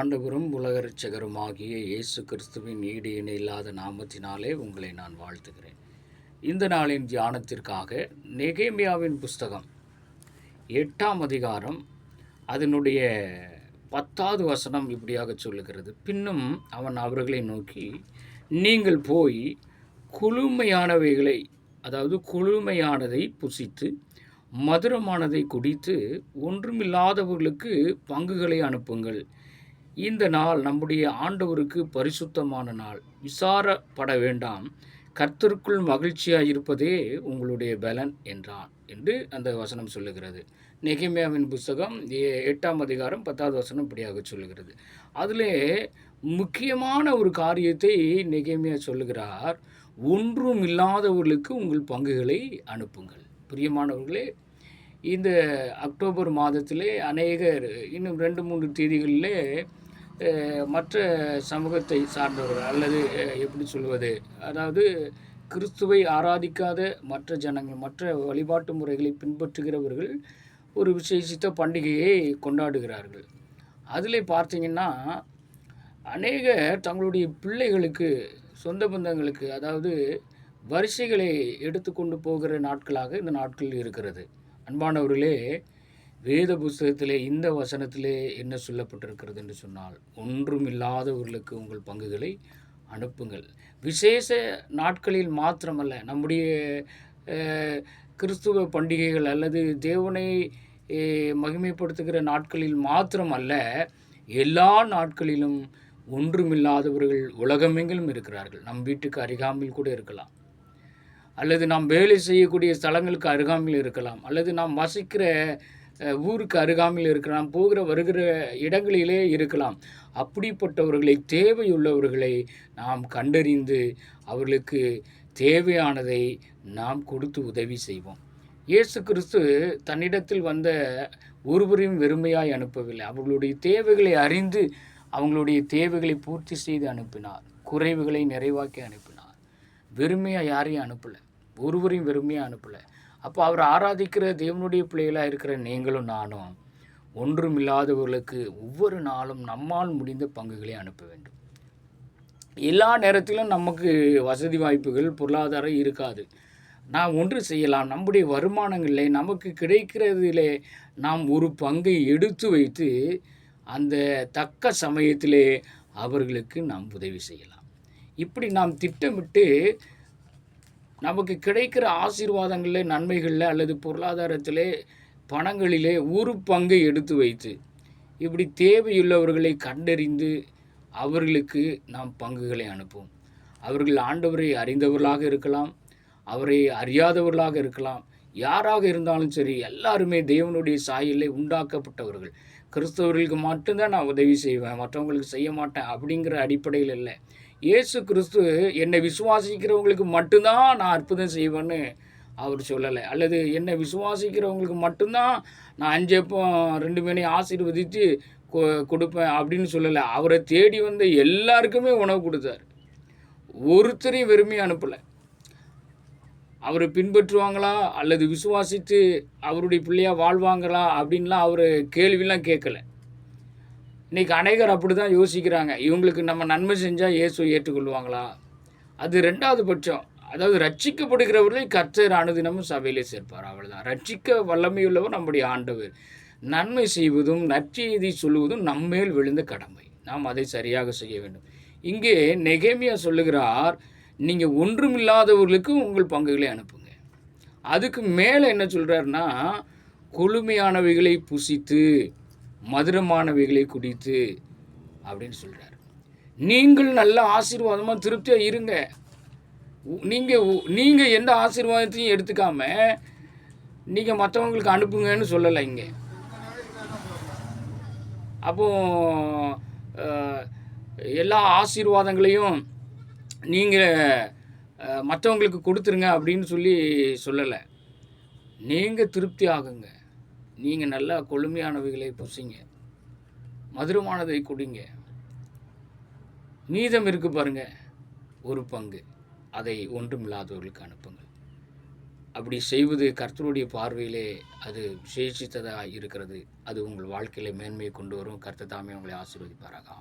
ஆண்டவரும் உலக இரட்சகருமாகிய இயேசு கிறிஸ்துவின் ஈடு இணையில்லாத நாமத்தினாலே உங்களை நான் வாழ்த்துகிறேன். இந்த நாளின் தியானத்திற்காக நெகேமியாவின் புஸ்தகம் 8ஆம் அதிகாரம் அதனுடைய 10வது வசனம் இப்படியாக சொல்லுகிறது. பின்னும் அவன் அவர்களை நோக்கி, நீங்கள் போய் குளுமையானவைகளை, அதாவது குளுமையானதை புசித்து மதுரமானதை குடித்து ஒன்றுமில்லாதவர்களுக்கு பங்குகளை அனுப்புங்கள். இந்த நாள் நம்முடைய ஆண்டவருக்கு பரிசுத்தமான நாள். விசாரப்பட வேண்டாம், கர்த்தருக்குள் மகிழ்ச்சியாக இருப்பதே உங்களுடைய பலன் என்றான் என்று அந்த வசனம் சொல்லுகிறது. நெகேமியாவின் புஸ்தகம் 8ஆம் அதிகாரம் 10வது வசனம் இப்படியாக சொல்லுகிறது. அதிலே முக்கியமான ஒரு காரியத்தை நெகேமியா சொல்லுகிறார். ஒன்றும் இல்லாதவர்களுக்கு உங்கள் பங்குகளை அனுப்புங்கள். பிரியமானவர்களே, இந்த அக்டோபர் மாதத்திலே அநேகர் இன்னும் 2-3 தேதிகளிலே மற்ற சமூகத்தை சார்ந்தவர்கள், அல்லது எப்படி சொல்வது, அதாவது கிறிஸ்துவை ஆராதிக்காத மற்ற ஜனங்கள், மற்ற வழிபாட்டு முறைகளை பின்பற்றுகிறவர்கள் ஒரு விசேஷித்த பண்டிகையை கொண்டாடுகிறார்கள். அதில் பார்த்தீங்கன்னா அநேகர் தங்களுடைய பிள்ளைகளுக்கு, சொந்த பந்தங்களுக்கு, அதாவது வரிசைகளை எடுத்துக்கொண்டு போகிற நாட்களாக இந்த நாட்கள் இருக்கிறது. அன்பானவர்களே, வேத புஸ்தகத்திலே இந்த வசனத்திலே என்ன சொல்லப்பட்டிருக்கிறது என்று சொன்னால், ஒன்றும் இல்லாதவர்களுக்கு உங்கள் பங்குகளை அனுப்புங்கள். விசேஷ நாட்களில் மாத்திரமல்ல, நம்முடைய கிறிஸ்துவ பண்டிகைகள் அல்லது தேவனை மகிமைப்படுத்துகிற நாட்களில் மாத்திரமல்ல, எல்லா நாட்களிலும் ஒன்றுமில்லாதவர்கள் உலகமெங்கிலும் இருக்கிறார்கள். நம் வீட்டுக்கு அருகாமையில் கூட இருக்கலாம், அல்லது நாம் வேலை செய்யக்கூடிய ஸ்தலங்களுக்கு அருகாமையில் இருக்கலாம், அல்லது நாம் வசிக்கிற ஊருக்கு அருகாமையில் இருக்கலாம், போகிற வருகிற இடங்களிலே இருக்கலாம். அப்படிப்பட்டவர்களை, தேவையுள்ளவர்களை நாம் கண்டறிந்து அவர்களுக்கு தேவையானதை நாம் கொடுத்து உதவி செய்வோம். இயேசு கிறிஸ்து தன்னிடத்தில் வந்த ஒருவரையும் வெறுமையாய் அனுப்பவில்லை. அவர்களுடைய தேவைகளை அறிந்து அவங்களுடைய தேவைகளை பூர்த்தி செய்து அனுப்பினார். குறைவுகளை நிறைவாக்கி அனுப்பினார். வெறுமையாக யாரையும் அனுப்பலை, ஒருவரையும் வெறுமையாக அனுப்பலை. அப்போ அவர் ஆராதிக்கிற தேவனுடைய பிள்ளைகளாக இருக்கிற நீங்களும் நானும் ஒன்றும் இல்லாதவர்களுக்கு ஒவ்வொரு நாளும் நம்மால் முடிந்த பங்குகளை அனுப்ப வேண்டும். எல்லா நேரத்திலும் நமக்கு வசதி வாய்ப்புகள், பொருளாதாரம் இருக்காது. நாம் ஒன்று செய்யலாம். நம்முடைய வருமானங்களிலே நமக்கு கிடைக்கிறதிலே நாம் ஒரு பங்கை எடுத்து வைத்து அந்த தக்க சமயத்திலே அவர்களுக்கு நாம் உதவி செய்யலாம். இப்படி நாம் திட்டமிட்டு நமக்கு கிடைக்கிற ஆசீர்வாதங்களில், நன்மைகளில், அல்லது பொருளாதாரத்திலே, பணங்களிலே ஒரு பங்கை எடுத்து வைத்து இப்படி தேவையுள்ளவர்களை கண்டறிந்து அவர்களுக்கு நாம் பங்குகளை அனுப்புவோம். அவர்கள் ஆண்டவரை அறிந்தவர்களாக இருக்கலாம், அவரை அறியாதவர்களாக இருக்கலாம். யாராக இருந்தாலும் சரி, எல்லாருமே தேவனுடைய சாயலில் உண்டாக்கப்பட்டவர்கள். கிறிஸ்தவர்களுக்கு மட்டும்தான் நான் உதவி செய்வேன், மற்றவங்களுக்கு செய்ய மாட்டேன் அப்படிங்கிற அடிப்படையில் இல்லை. இயேசு கிறிஸ்து என்னை விசுவாசிக்கிறவங்களுக்கு மட்டும்தான் நான் அற்புதம் செய்வேன்னு அவர் சொல்லலை. அல்லது என்னை விசுவாசிக்கிறவங்களுக்கு மட்டும்தான் நான் 5 அப்பம் 2 மீனையும் ஆசீர்வதித்து கொடுப்பேன் அப்படின்னு சொல்லலை. அவரை தேடி வந்த எல்லாருக்குமே உணவு கொடுத்தார். ஒருத்தரையும் வெறுமையாக அனுப்பலை. அவரை பின்பற்றுவாங்களா அல்லது விசுவாசித்து அவருடைய பிள்ளையாக வாழ்வாங்களா அப்படின்லாம் அவர் கேள்விலாம் கேட்கலை. இன்றைக்கி அநேகர் அப்படி தான் யோசிக்கிறாங்க. இவங்களுக்கு நம்ம நன்மை செஞ்சால் இயேசுவை ஏற்றுக்கொள்வாங்களா? அது 2வது பட்சம். அதாவது ரட்சிக்கப்படுகிறவர்களை கர்த்தர் அனுதினமும் சபையிலே சேர்ப்பார், அவ்வளோதான். ரட்சிக்க வல்லமையுள்ளவர் நம்முடைய ஆண்டவர். நன்மை செய்வதும் நற்செய்தி சொல்லுவதும் நம்மேல் விழுந்த கடமை. நாம் அதை சரியாக செய்ய வேண்டும். இங்கே நெகேமியா சொல்லுகிறார், நீங்கள் ஒன்றுமில்லாதவர்களுக்கு உங்கள் பங்குகளை அனுப்புங்க. அதுக்கு மேலே என்ன சொல்கிறாருன்னா, குளுமையானவைகளை புசித்து மதுரமானவைகளை குடித்து அப்படின்னு சொல்கிறார். நீங்கள் நல்ல ஆசீர்வாதமாக திருப்தியாக இருங்க. நீங்கள் எந்த ஆசீர்வாதத்தையும் எடுத்துக்காம நீங்கள் மற்றவங்களுக்கு அனுப்புங்கன்னு சொல்லலை இங்கே. அப்போ எல்லா ஆசீர்வாதங்களையும் நீங்கள் மற்றவங்களுக்கு கொடுத்துருங்க அப்படின்னு சொல்லலை. நீங்கள் திருப்தி ஆகுங்க. நீங்கள் நல்லா கொழுமையானவைகளை புசிங்க, மதுரமானதை குடிங்க. மீதம் இருக்குது பாருங்கள், ஒரு பங்கு, அதை ஒன்றுமில்லாதவர்களுக்கு அனுப்புங்கள். அப்படி செய்வது கர்த்தருடைய பார்வையிலே அது விசேஷித்ததாக இருக்கிறது. அது உங்கள் வாழ்க்கையில மேன்மையை கொண்டு வரும். கர்த்தர் தாமே உங்களை ஆசீர்வதிப்பாராக.